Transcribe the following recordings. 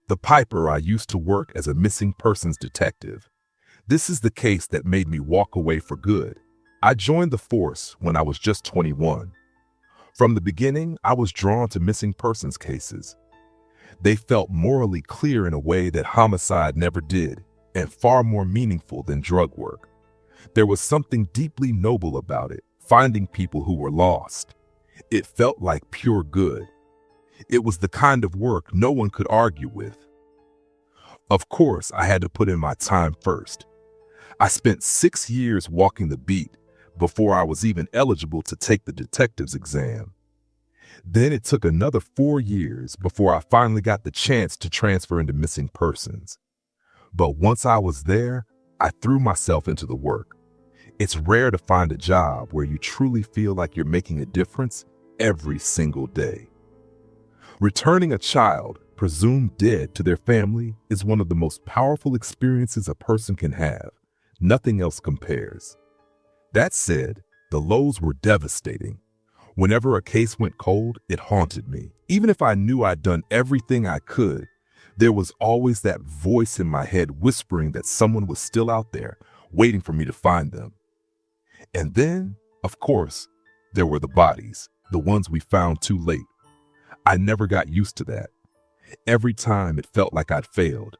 The Piper I used to work as a missing persons detective. This is the case that made me walk away for good. I joined the force when I was just 21. From the beginning, I was drawn to missing persons cases. They felt morally clear in a way that homicide never did, and far more meaningful than drug work. There was something deeply noble about it, finding people who were lost. It felt like pure good. It was the kind of work no one could argue with. Of course, I had to put in my time first. I spent 6 years walking the beat before I was even eligible to take the detective's exam. Then it took another 4 years before I finally got the chance to transfer into missing persons. But once I was there, I threw myself into the work. It's rare to find a job where you truly feel like you're making a difference every single day. Returning a child presumed dead to their family is one of the most powerful experiences a person can have. Nothing else compares. That said, the lows were devastating. Whenever a case went cold, it haunted me. Even if I knew I'd done everything I could, there was always that voice in my head whispering that someone was still out there, waiting for me to find them. And then, of course, there were the bodies, the ones we found too late. I never got used to that. Every time it felt like I'd failed.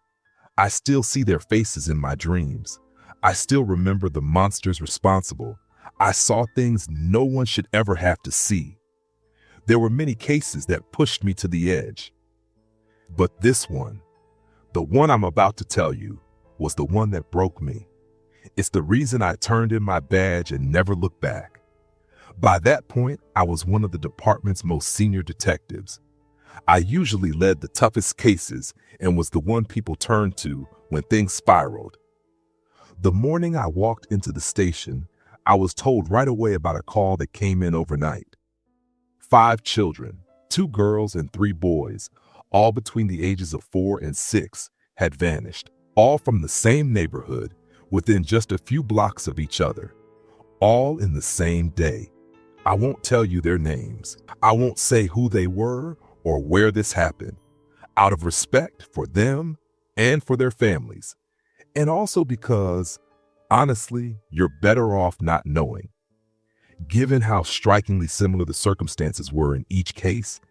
I still see their faces in my dreams. I still remember the monsters responsible. I saw things no one should ever have to see. There were many cases that pushed me to the edge. But this one, the one I'm about to tell you, was the one that broke me. It's the reason I turned in my badge and never looked back. By that point, I was one of the department's most senior detectives. I usually led the toughest cases and was the one people turned to when things spiraled. The morning I walked into the station, I was told right away about a call that came in overnight. 5 children, 2 girls and 3 boys, all between the ages of 4 and 6, had vanished, all from the same neighborhood, within just a few blocks of each other, all in the same day. I won't tell you their names. I won't say who they were or where this happened, out of respect for them and for their families, and also because, honestly, you're better off not knowing. Given how strikingly similar the circumstances were in each case,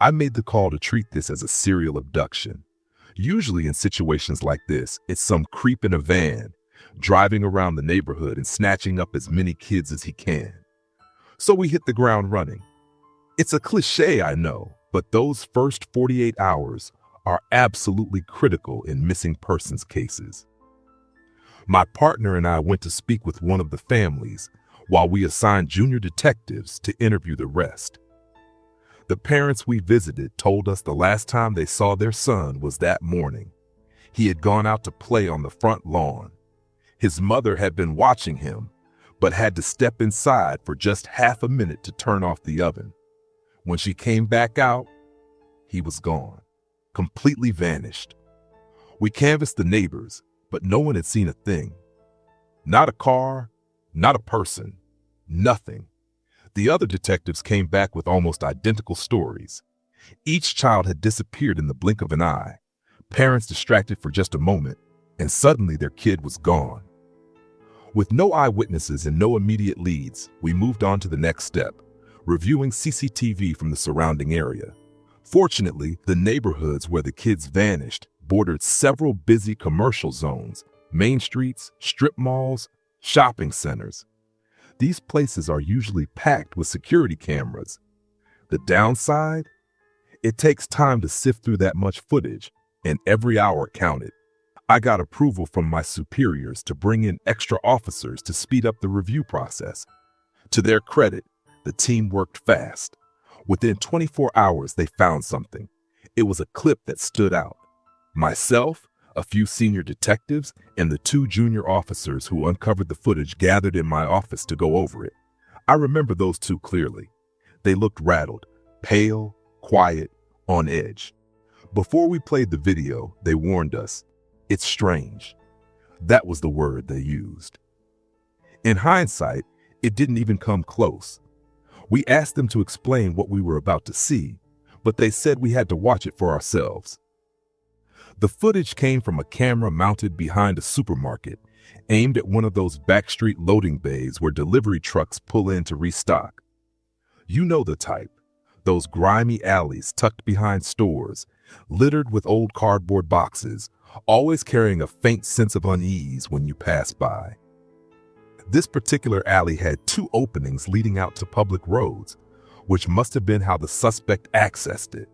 I made the call to treat this as a serial abduction. Usually in situations like this, it's some creep in a van, driving around the neighborhood and snatching up as many kids as he can. So we hit the ground running. It's a cliche, I know, but those first 48 hours are absolutely critical in missing persons cases. My partner and I went to speak with one of the families while we assigned junior detectives to interview the rest. The parents we visited told us the last time they saw their son was that morning. He had gone out to play on the front lawn. His mother had been watching him, but had to step inside for just half a minute to turn off the oven. When she came back out, he was gone, completely vanished. We canvassed the neighbors, but no one had seen a thing. Not a car, not a person, nothing. The other detectives came back with almost identical stories. Each child had disappeared in the blink of an eye, parents distracted for just a moment, and suddenly their kid was gone. With no eyewitnesses and no immediate leads, we moved on to the next step, reviewing CCTV from the surrounding area. Fortunately, the neighborhoods where the kids vanished bordered several busy commercial zones, main streets, strip malls, shopping centers. These places are usually packed with security cameras. The downside? It takes time to sift through that much footage, and every hour counted. I got approval from my superiors to bring in extra officers to speed up the review process. To their credit, the team worked fast. Within 24 hours, they found something. It was a clip that stood out. Myself, a few senior detectives, and the 2 junior officers who uncovered the footage gathered in my office to go over it. I remember those 2 clearly. They looked rattled, pale, quiet, on edge. Before we played the video, they warned us, "It's strange." That was the word they used. In hindsight, it didn't even come close. We asked them to explain what we were about to see, but they said we had to watch it for ourselves. The footage came from a camera mounted behind a supermarket, aimed at one of those backstreet loading bays where delivery trucks pull in to restock. You know the type, those grimy alleys tucked behind stores, littered with old cardboard boxes, always carrying a faint sense of unease when you pass by. This particular alley had two openings leading out to public roads, which must have been how the suspect accessed it.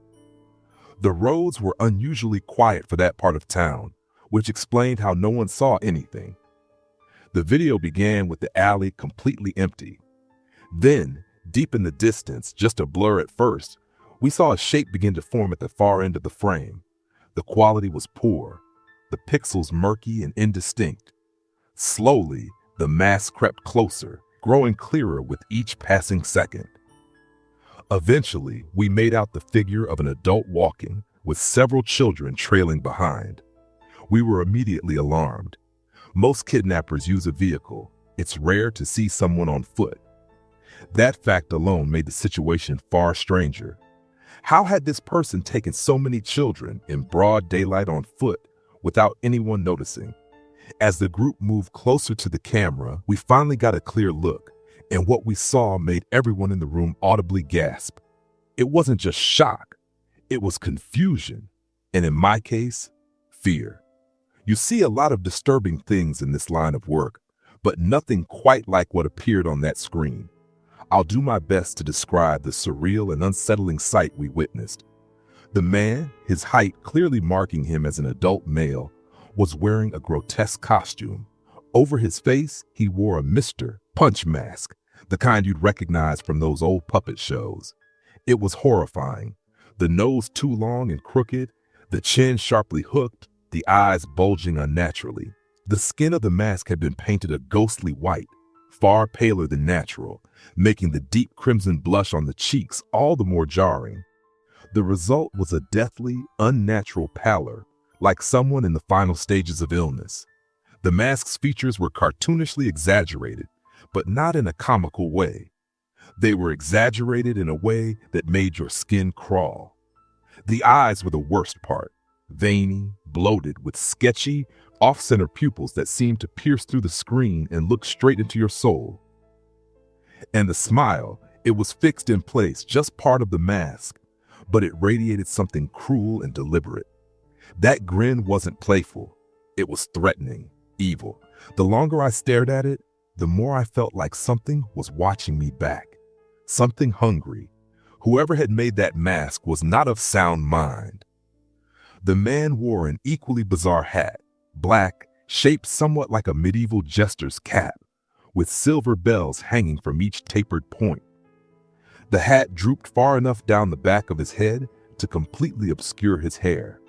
The roads were unusually quiet for that part of town, which explained how no one saw anything. The video began with the alley completely empty. Then, deep in the distance, just a blur at first, we saw a shape begin to form at the far end of the frame. The quality was poor, the pixels murky and indistinct. Slowly, the mask crept closer, growing clearer with each passing second. Eventually, we made out the figure of an adult walking, with several children trailing behind. We were immediately alarmed. Most kidnappers use a vehicle. It's rare to see someone on foot. That fact alone made the situation far stranger. How had this person taken so many children in broad daylight on foot without anyone noticing? As the group moved closer to the camera, we finally got a clear look, and what we saw made everyone in the room audibly gasp. It wasn't just shock, it was confusion, and in my case, fear. You see a lot of disturbing things in this line of work, but nothing quite like what appeared on that screen. I'll do my best to describe the surreal and unsettling sight we witnessed. The man, his height clearly marking him as an adult male, was wearing a grotesque costume. Over his face, he wore a Mr. Punch mask, the kind you'd recognize from those old puppet shows. It was horrifying. The nose too long and crooked, the chin sharply hooked, the eyes bulging unnaturally. The skin of the mask had been painted a ghostly white, far paler than natural, making the deep crimson blush on the cheeks all the more jarring. The result was a deathly, unnatural pallor, like someone in the final stages of illness. The mask's features were cartoonishly exaggerated, but not in a comical way. They were exaggerated in a way that made your skin crawl. The eyes were the worst part, veiny, bloated, with sketchy, off-center pupils that seemed to pierce through the screen and look straight into your soul. And the smile, it was fixed in place, just part of the mask, but it radiated something cruel and deliberate. That grin wasn't playful. It was threatening, evil. The longer I stared at it, the more I felt like something was watching me back. Something hungry. Whoever had made that mask was not of sound mind. The man wore an equally bizarre hat, black, shaped somewhat like a medieval jester's cap, with silver bells hanging from each tapered point. The hat drooped far enough down the back of his head to completely obscure his hair.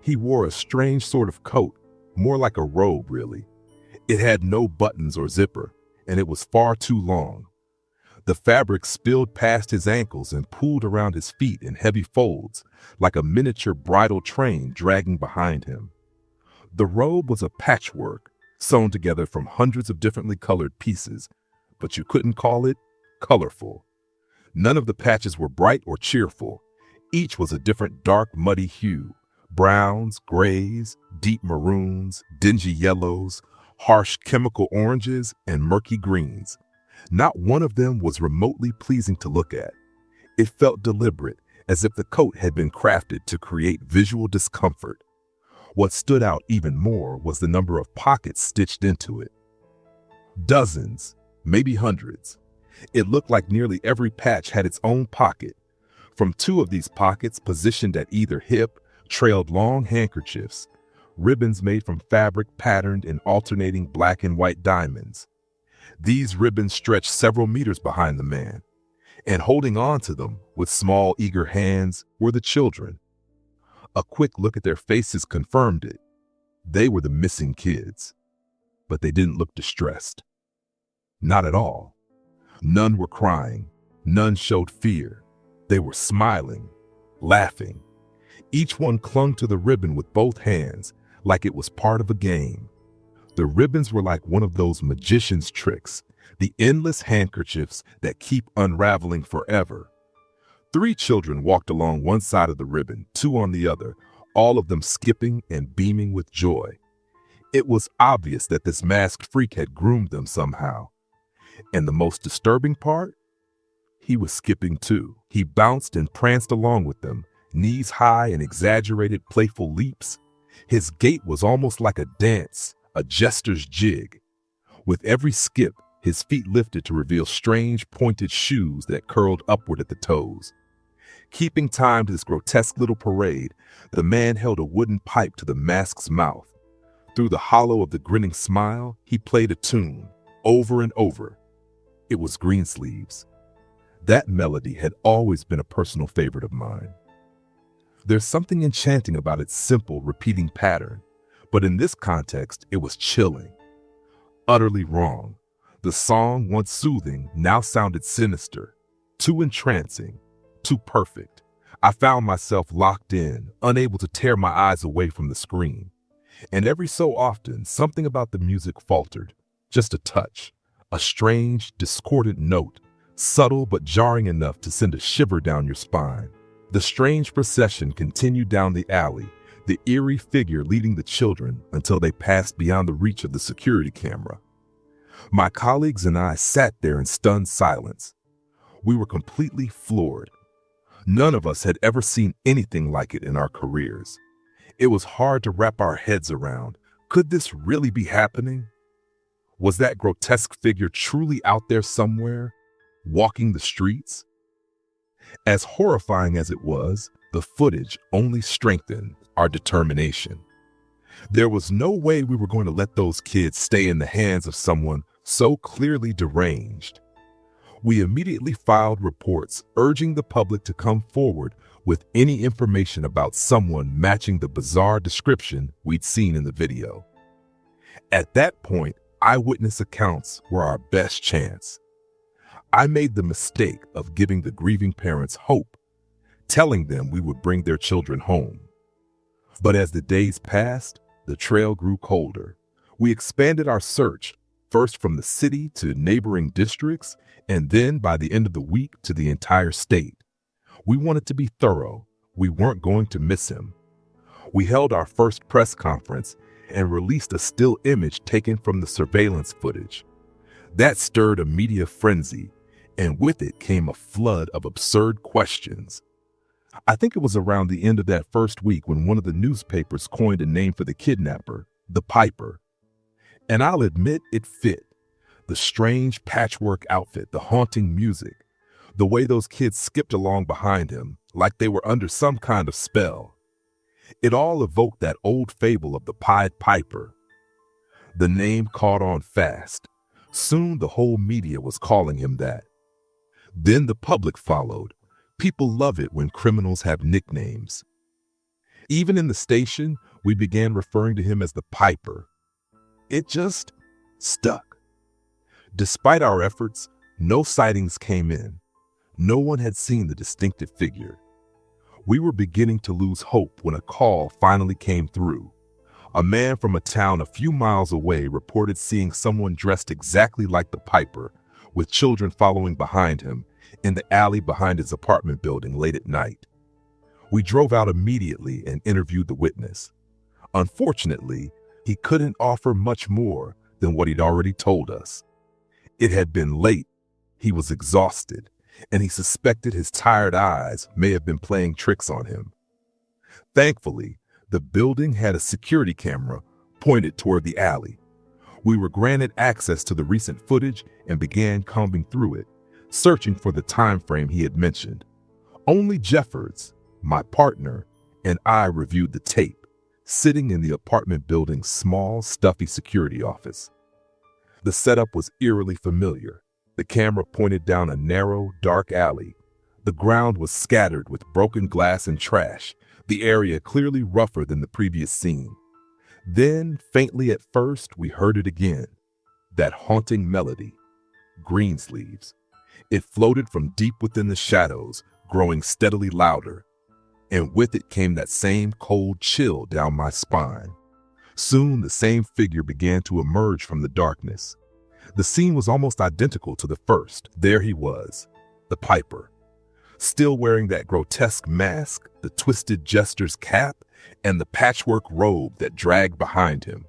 He wore a strange sort of coat, more like a robe, really. It had no buttons or zipper, and it was far too long. The fabric spilled past his ankles and pooled around his feet in heavy folds, like a miniature bridal train dragging behind him. The robe was a patchwork, sewn together from hundreds of differently colored pieces, but you couldn't call it colorful. None of the patches were bright or cheerful. Each was a different dark, muddy hue: browns, grays, deep maroons, dingy yellows, harsh chemical oranges, and murky greens. Not one of them was remotely pleasing to look at. It felt deliberate, as if the coat had been crafted to create visual discomfort. What stood out even more was the number of pockets stitched into it. Dozens, maybe hundreds. It looked like nearly every patch had its own pocket. From two of these pockets, positioned at either hip, trailed long handkerchiefs, ribbons made from fabric patterned in alternating black and white diamonds. These ribbons stretched several meters behind the man, and holding on to them with small, eager hands were the children. A quick look at their faces confirmed it. They were the missing kids, but they didn't look distressed. Not at all. None were crying. None showed fear. They were smiling, laughing. Each one clung to the ribbon with both hands, like it was part of a game. The ribbons were like one of those magician's tricks, the endless handkerchiefs that keep unraveling forever. 3 children walked along one side of the ribbon, 2 on the other, all of them skipping and beaming with joy. It was obvious that this masked freak had groomed them somehow. And the most disturbing part? He was skipping too. He bounced and pranced along with them, knees high in exaggerated playful leaps. His gait was almost like a dance, a jester's jig. With every skip, his feet lifted to reveal strange pointed shoes that curled upward at the toes. Keeping time to this grotesque little parade, the man held a wooden pipe to the mask's mouth. Through the hollow of the grinning smile, he played a tune, over and over. It was Greensleeves. That melody had always been a personal favorite of mine. There's something enchanting about its simple, repeating pattern, but in this context, it was chilling. Utterly wrong. The song, once soothing, now sounded sinister, too entrancing, too perfect. I found myself locked in, unable to tear my eyes away from the screen. And every so often, something about the music faltered, just a touch, a strange, discordant note, subtle but jarring enough to send a shiver down your spine. The strange procession continued down the alley, the eerie figure leading the children until they passed beyond the reach of the security camera. My colleagues and I sat there in stunned silence. We were completely floored. None of us had ever seen anything like it in our careers. It was hard to wrap our heads around. Could this really be happening? Was that grotesque figure truly out there somewhere, walking the streets? As horrifying as it was, the footage only strengthened our determination. There was no way we were going to let those kids stay in the hands of someone so clearly deranged. We immediately filed reports urging the public to come forward with any information about someone matching the bizarre description we'd seen in the video. At that point, eyewitness accounts were our best chance. I made the mistake of giving the grieving parents hope, telling them we would bring their children home. But as the days passed, the trail grew colder. We expanded our search, first from the city to neighboring districts, and then by the end of the week to the entire state. We wanted to be thorough. We weren't going to miss him. We held our first press conference and released a still image taken from the surveillance footage. That stirred a media frenzy, and with it came a flood of absurd questions. I think it was around the end of that first week when one of the newspapers coined a name for the kidnapper, the Piper. And I'll admit it fit. The strange patchwork outfit, the haunting music, the way those kids skipped along behind him like they were under some kind of spell. It all evoked that old fable of the Pied Piper. The name caught on fast. Soon the whole media was calling him that. Then the public followed. People love it when criminals have nicknames. Even in the station, we began referring to him as the Piper. It just stuck. Despite our efforts, no sightings came in. No one had seen the distinctive figure. We were beginning to lose hope when a call finally came through. A man from a town a few miles away reported seeing someone dressed exactly like the Piper, with children following behind him, in the alley behind his apartment building late at night. We drove out immediately and interviewed the witness. Unfortunately, he couldn't offer much more than what he'd already told us. It had been late, he was exhausted, and he suspected his tired eyes may have been playing tricks on him. Thankfully, the building had a security camera pointed toward the alley. We were granted access to the recent footage and began combing through it, searching for the time frame he had mentioned. Only Jeffords, my partner, and I reviewed the tape, sitting in the apartment building's small, stuffy security office. The setup was eerily familiar. The camera pointed down a narrow, dark alley. The ground was scattered with broken glass and trash, the area clearly rougher than the previous scene. Then, faintly at first, we heard it again. That haunting melody, Greensleeves. It floated from deep within the shadows, growing steadily louder. And with it came that same cold chill down my spine. Soon the same figure began to emerge from the darkness. The scene was almost identical to the first. There he was, the Piper. still wearing that grotesque mask, the twisted jester's cap, and the patchwork robe that dragged behind him.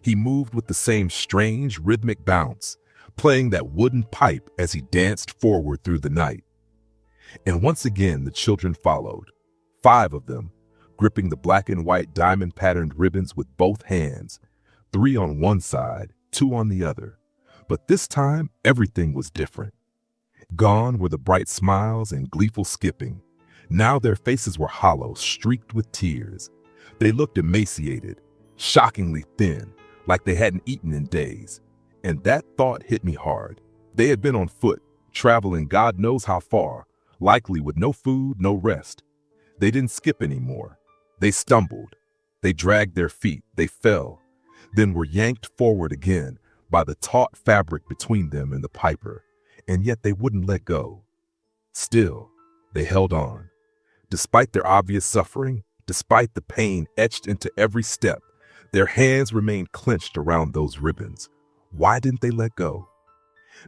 He moved with the same strange, rhythmic bounce, playing that wooden pipe as he danced forward through the night. And once again, the children followed, 5 of them, gripping the black and white diamond-patterned ribbons with both hands, 3 on one side, 2 on the other. But this time, everything was different. Gone were the bright smiles and gleeful skipping. Now their faces were hollow, streaked with tears. They looked emaciated, shockingly thin, like they hadn't eaten in days. And that thought hit me hard. They had been on foot, traveling God knows how far, likely with no food, no rest. They didn't skip anymore. They stumbled. They dragged their feet. They fell, then were yanked forward again by the taut fabric between them and the piper. And yet they wouldn't let go. Still, they held on. Despite their obvious suffering, despite the pain etched into every step, their hands remained clenched around those ribbons. Why didn't they let go?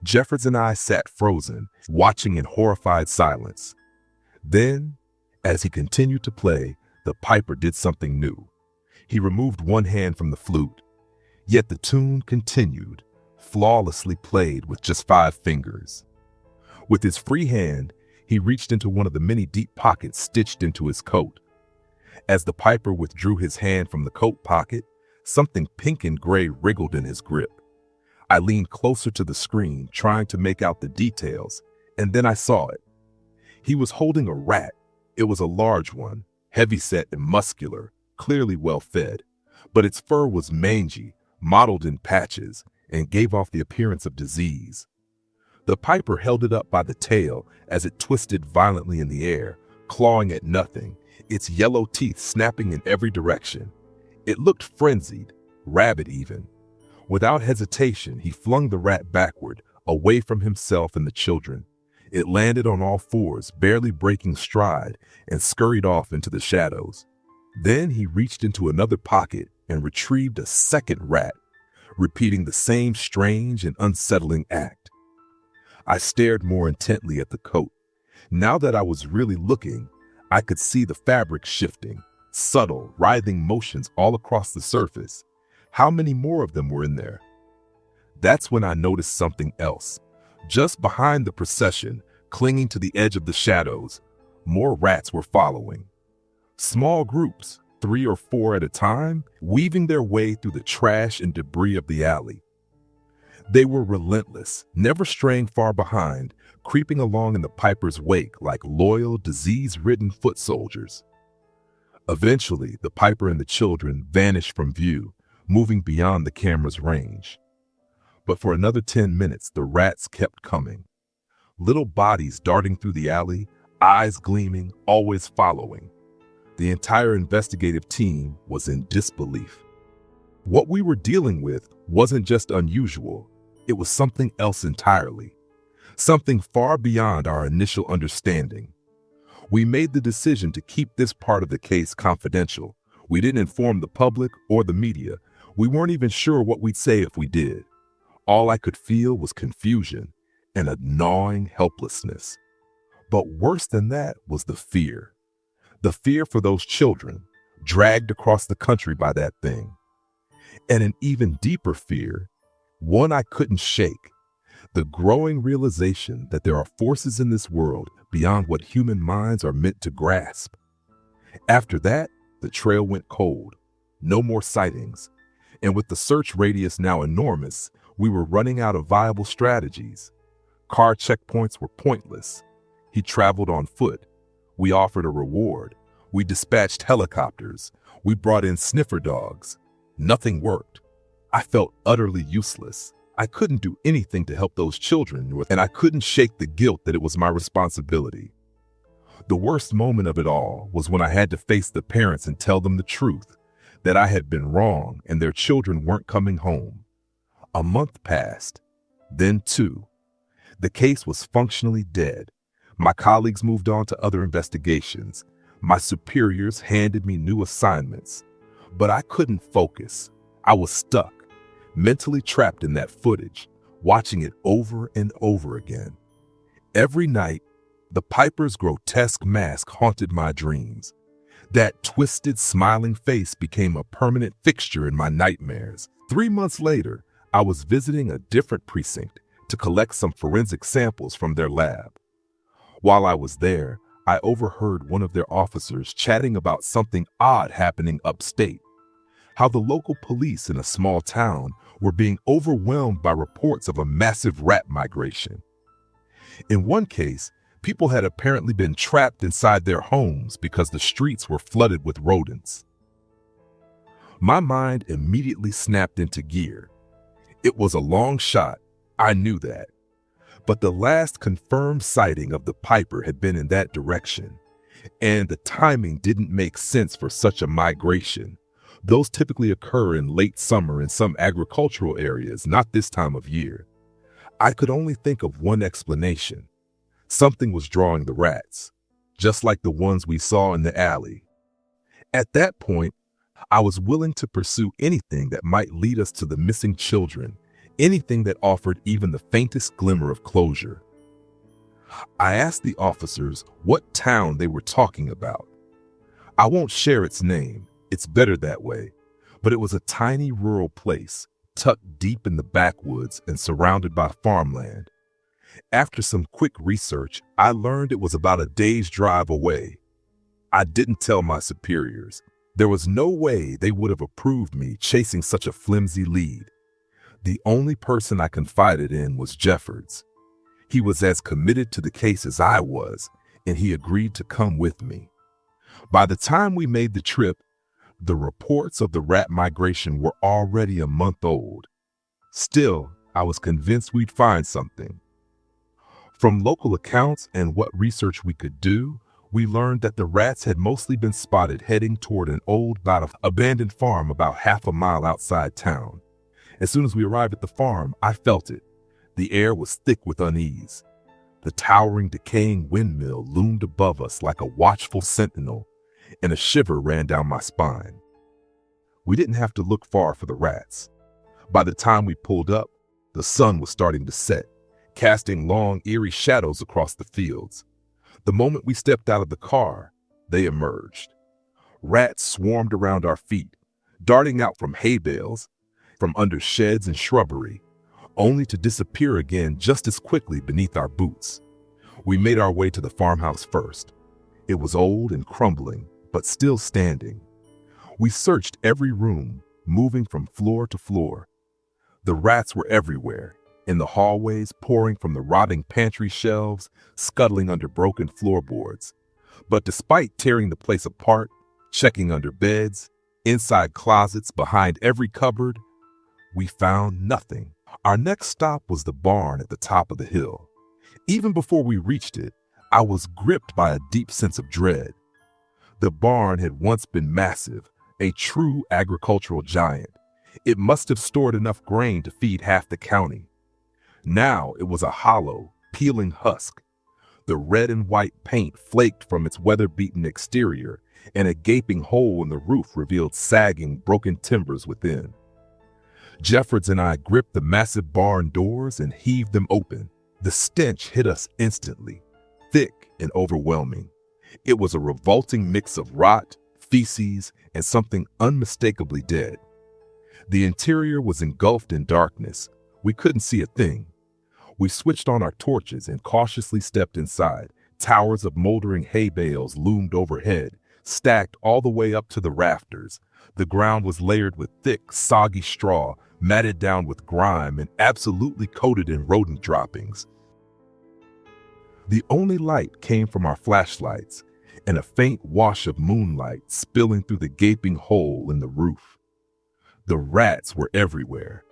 Jeffords and I sat frozen, watching in horrified silence. Then, as he continued to play, the piper did something new. He removed one hand from the flute, yet the tune continued, flawlessly played with just 5 fingers. With his free hand, he reached into one of the many deep pockets stitched into his coat. As the piper withdrew his hand from the coat pocket, something pink and gray wriggled in his grip. I leaned closer to the screen, trying to make out the details, and then I saw it. He was holding a rat. It was a large one, heavy-set and muscular, clearly well-fed, but its fur was mangy, mottled in patches, and gave off the appearance of disease. The piper held it up by the tail as it twisted violently in the air, clawing at nothing, its yellow teeth snapping in every direction. It looked frenzied, rabid even. Without hesitation, he flung the rat backward, away from himself and the children. It landed on all 4s, barely breaking stride, and scurried off into the shadows. Then he reached into another pocket and retrieved a second rat, repeating the same strange and unsettling act. I stared more intently at the coat. Now that I was really looking, I could see the fabric shifting, subtle, writhing motions all across the surface. How many more of them were in there? That's when I noticed something else. Just behind the procession, clinging to the edge of the shadows, more rats were following. Small groups, 3 or 4 at a time, weaving their way through the trash and debris of the alley. They were relentless, never straying far behind, creeping along in the piper's wake like loyal, disease-ridden foot soldiers. Eventually, the piper and the children vanished from view, moving beyond the camera's range. But for another 10 minutes, the rats kept coming. Little bodies darting through the alley, eyes gleaming, always following. The entire investigative team was in disbelief. What we were dealing with wasn't just unusual, it was something else entirely. Something far beyond our initial understanding. We made the decision to keep this part of the case confidential. We didn't inform the public or the media. We weren't even sure what we'd say if we did. All I could feel was confusion and a gnawing helplessness. But worse than that was the fear. The fear for those children, dragged across the country by that thing. And an even deeper fear, one I couldn't shake, the growing realization that there are forces in this world beyond what human minds are meant to grasp. After that, the trail went cold. No more sightings. And with the search radius now enormous, we were running out of viable strategies. Car checkpoints were pointless. He traveled on foot. We offered a reward. We dispatched helicopters. We brought in sniffer dogs. Nothing worked. I felt utterly useless. I couldn't do anything to help those children, and I couldn't shake the guilt that it was my responsibility. The worst moment of it all was when I had to face the parents and tell them the truth, that I had been wrong and their children weren't coming home. A month passed, then 2. The case was functionally dead. My colleagues moved on to other investigations. My superiors handed me new assignments. But I couldn't focus. I was stuck, mentally trapped in that footage, watching it over and over again. Every night, The Piper's grotesque mask haunted my dreams. That twisted, smiling face became a permanent fixture in my nightmares. 3 months later, I was visiting a different precinct to collect some forensic samples from their lab. While I was there, I overheard one of their officers chatting about something odd happening upstate. How the local police in a small town were being overwhelmed by reports of a massive rat migration. In one case, people had apparently been trapped inside their homes because the streets were flooded with rodents. My mind immediately snapped into gear. It was a long shot, I knew that. But the last confirmed sighting of the Piper had been in that direction, and the timing didn't make sense for such a migration. Those typically occur in late summer in some agricultural areas, not this time of year. I could only think of one explanation. Something was drawing the rats, just like the ones we saw in the alley. At that point, I was willing to pursue anything that might lead us to the missing children, anything that offered even the faintest glimmer of closure. I asked the officers what town they were talking about. I won't share its name, it's better that way, but it was a tiny rural place, tucked deep in the backwoods and surrounded by farmland. After some quick research, I learned it was about a day's drive away. I didn't tell my superiors. There was no way they would have approved me chasing such a flimsy lead. The only person I confided in was Jeffords. He was as committed to the case as I was, and he agreed to come with me. By the time we made the trip, the reports of the rat migration were already a month old. Still, I was convinced we'd find something. From local accounts and what research we could do, we learned that the rats had mostly been spotted heading toward an old, abandoned farm about half a mile outside town. As soon as we arrived at the farm, I felt it. The air was thick with unease. The towering, decaying windmill loomed above us like a watchful sentinel, and a shiver ran down my spine. We didn't have to look far for the rats. By the time we pulled up, the sun was starting to set, casting long, eerie shadows across the fields. The moment we stepped out of the car, they emerged. Rats swarmed around our feet, darting out from hay bales, from under sheds and shrubbery, only to disappear again just as quickly beneath our boots. We made our way to the farmhouse first. It was old and crumbling, but still standing. We searched every room, moving from floor to floor. The rats were everywhere, in the hallways, pouring from the rotting pantry shelves, scuttling under broken floorboards. But despite tearing the place apart, checking under beds, inside closets, behind every cupboard, we found nothing. Our next stop was the barn at the top of the hill. Even before we reached it, I was gripped by a deep sense of dread. The barn had once been massive, a true agricultural giant. It must have stored enough grain to feed half the county. Now it was a hollow, peeling husk. The red and white paint flaked from its weather-beaten exterior, and a gaping hole in the roof revealed sagging, broken timbers within. Jeffords and I gripped the massive barn doors and heaved them open. The stench hit us instantly, thick and overwhelming. It was a revolting mix of rot, feces, and something unmistakably dead. The interior was engulfed in darkness. We couldn't see a thing. We switched on our torches and cautiously stepped inside. Towers of moldering hay bales loomed overhead, stacked all the way up to the rafters. The ground was layered with thick, soggy straw, matted down with grime and absolutely coated in rodent droppings. The only light came from our flashlights and a faint wash of moonlight spilling through the gaping hole in the roof. The rats were everywhere.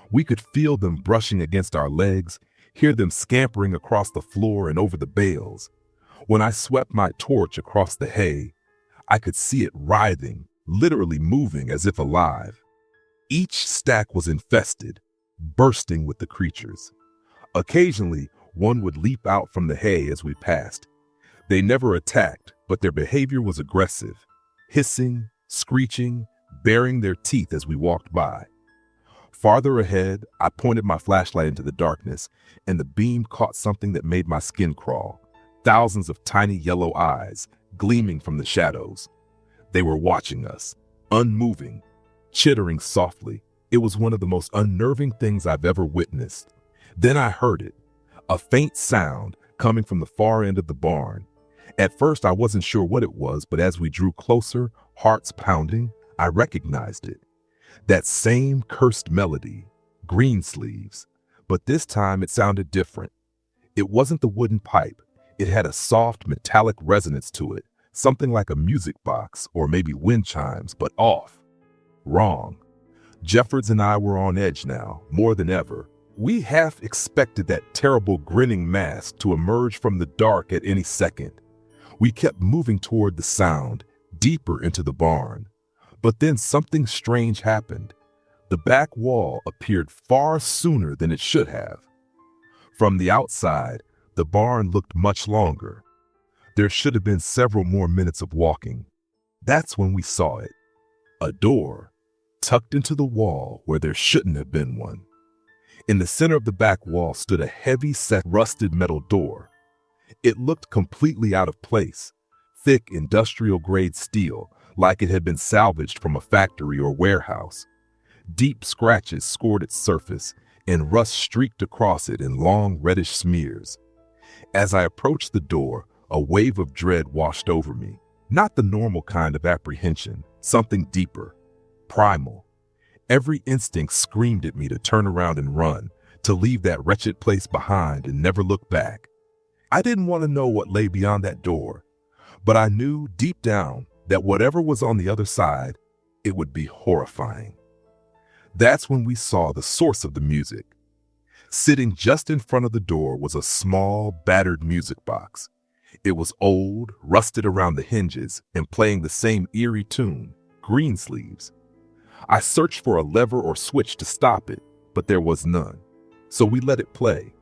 We could feel them brushing against our legs, hear them scampering across the floor and over the bales. When I swept my torch across the hay, I could see it writhing, literally moving as if alive. Each stack was infested, bursting with the creatures. Occasionally, one would leap out from the hay as we passed. They never attacked, but their behavior was aggressive, hissing, screeching, baring their teeth as we walked by. Farther ahead, I pointed my flashlight into the darkness, and the beam caught something that made my skin crawl. thousands of tiny yellow eyes gleaming from the shadows. They were watching us, unmoving, chittering softly. It was one of the most unnerving things I've ever witnessed. Then I heard it, a faint sound coming from the far end of the barn. At first, I wasn't sure what it was, but as we drew closer, hearts pounding, I recognized it. That same cursed melody, Greensleeves, but this time it sounded different. It wasn't the wooden pipe. It had a soft metallic resonance to it, something like a music box or maybe wind chimes, but off. Wrong. Jeffords and I were on edge now, more than ever. We half expected that terrible grinning mask to emerge from the dark at any second. We kept moving toward the sound, deeper into the barn. But then something strange happened. The back wall appeared far sooner than it should have. From the outside, the barn looked much longer. There should have been several more minutes of walking. That's when we saw it. A door, tucked into the wall where there shouldn't have been one. In the center of the back wall stood a heavy-set rusted metal door. It looked completely out of place, thick industrial-grade steel, like it had been salvaged from a factory or warehouse. Deep scratches scored its surface, and rust streaked across it in long reddish smears. As I approached the door, a wave of dread washed over me. Not the normal kind of apprehension, something deeper, primal. Every instinct screamed at me to turn around and run, to leave that wretched place behind and never look back. I didn't want to know what lay beyond that door, but I knew deep down that whatever was on the other side, it would be horrifying. That's when we saw the source of the music. Sitting just in front of the door was a small, battered music box. It was old, rusted around the hinges, and playing the same eerie tune, Greensleeves. I searched for a lever or switch to stop it, but there was none. So we let it play.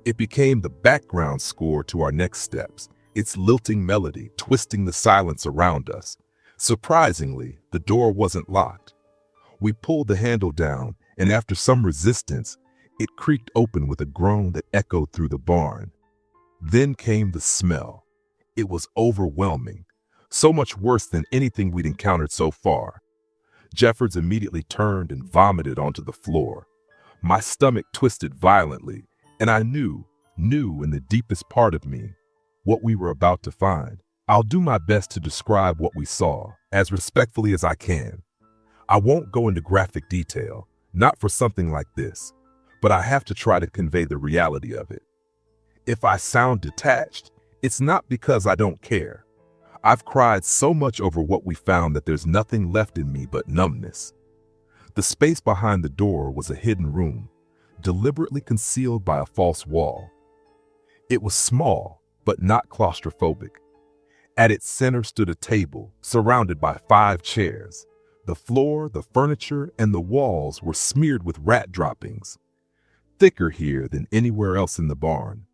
It became the background score to our next steps, its lilting melody twisting the silence around us. Surprisingly, the door wasn't locked. We pulled the handle down, and after some resistance, it creaked open with a groan that echoed through the barn. Then came the smell. It was overwhelming, so much worse than anything we'd encountered so far. Jeffords immediately turned and vomited onto the floor. My stomach twisted violently, and I knew in the deepest part of me, what we were about to find. I'll do my best to describe what we saw, as respectfully as I can. I won't go into graphic detail, not for something like this, but I have to try to convey the reality of it. If I sound detached, it's not because I don't care. I've cried so much over what we found that there's nothing left in me but numbness. The space behind the door was a hidden room, deliberately concealed by a false wall. It was small, but not claustrophobic. At its center stood a table, surrounded by 5 chairs. The floor, the furniture, and the walls were smeared with rat droppings, thicker here than anywhere else in the barn.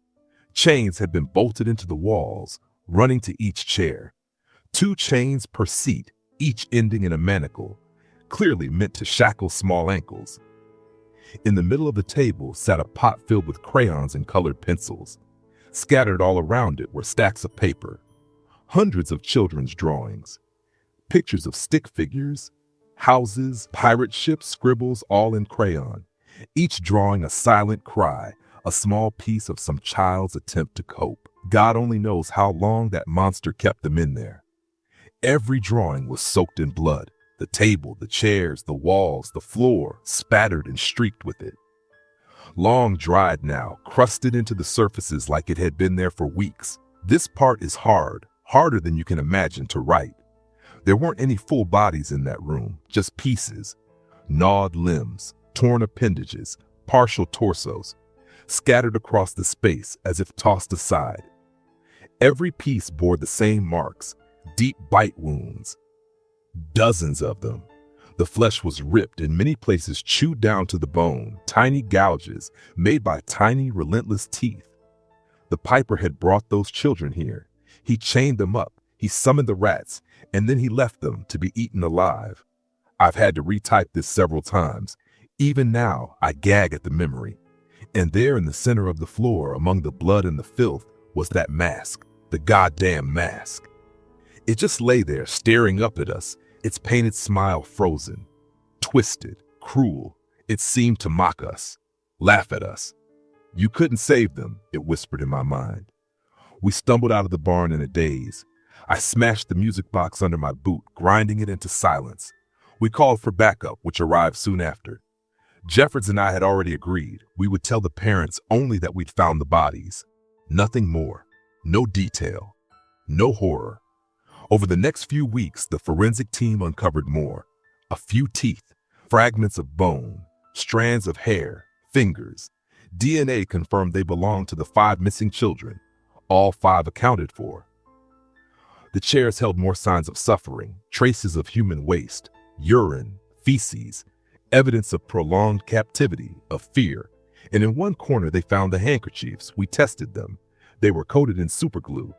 Chains had been bolted into the walls, running to each chair. 2 chains per seat, each ending in a manacle, clearly meant to shackle small ankles. In the middle of the table sat a pot filled with crayons and colored pencils. Scattered all around it were stacks of paper, hundreds of children's drawings, pictures of stick figures, houses, pirate ships, scribbles, all in crayon, each drawing a silent cry, a small piece of some child's attempt to cope. God only knows how long that monster kept them in there. Every drawing was soaked in blood. The table, the chairs, the walls, the floor, spattered and streaked with it. Long dried now, crusted into the surfaces like it had been there for weeks. This part is hard, harder than you can imagine to write. There weren't any full bodies in that room, just pieces. Gnawed limbs, torn appendages, partial torsos, scattered across the space as if tossed aside. Every piece bore the same marks, deep bite wounds. Dozens of them. The flesh was ripped, in many places chewed down to the bone, tiny gouges made by tiny, relentless teeth. The piper had brought those children here. He chained them up, he summoned the rats, and then he left them to be eaten alive. I've had to retype this several times. Even now, I gag at the memory. And there in the center of the floor, among the blood and the filth, was that mask, the goddamn mask. It just lay there staring up at us, its painted smile frozen, twisted, cruel. It seemed to mock us, laugh at us. You couldn't save them, it whispered in my mind. We stumbled out of the barn in a daze. I smashed the music box under my boot, grinding it into silence. We called for backup, which arrived soon after. Jeffords and I had already agreed we would tell the parents only that we'd found the bodies. Nothing more. No detail. No horror. Over the next few weeks, the forensic team uncovered more. A few teeth, fragments of bone, strands of hair, fingers. DNA confirmed they belonged to the 5 missing children, all 5 accounted for. The chairs held more signs of suffering, traces of human waste, urine, feces, evidence of prolonged captivity, of fear. And in one corner they found the handkerchiefs. We tested them. They were coated in superglue.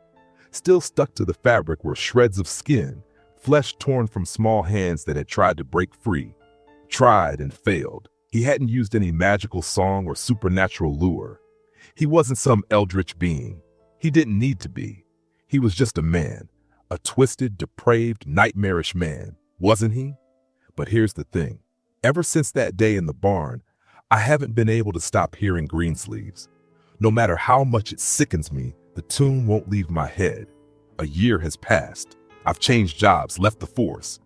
Still stuck to the fabric were shreds of skin, flesh torn from small hands that had tried to break free. Tried and failed. He hadn't used any magical song or supernatural lure. He wasn't some eldritch being. He didn't need to be. He was just a man, a twisted, depraved, nightmarish man, wasn't he? But here's the thing. Ever since that day in the barn, I haven't been able to stop hearing Greensleeves. No matter how much it sickens me, the tune won't leave my head. A year has passed. I've changed jobs, left the force.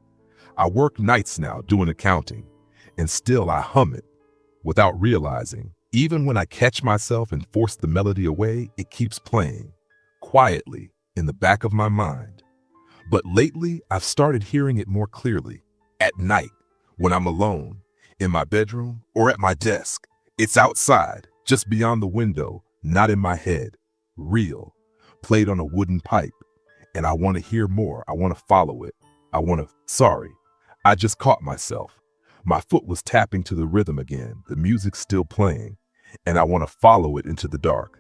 I work nights now doing accounting, and still I hum it without realizing. Even when I catch myself and force the melody away, it keeps playing, quietly, in the back of my mind. But lately, I've started hearing it more clearly. At night, when I'm alone, in my bedroom, or at my desk. It's outside, just beyond the window, not in my head. Real, played on a wooden pipe. And I want to hear more. I want to follow it. Sorry, I just caught myself. My foot was tapping to the rhythm again, the music's still playing, and I want to follow it into the dark.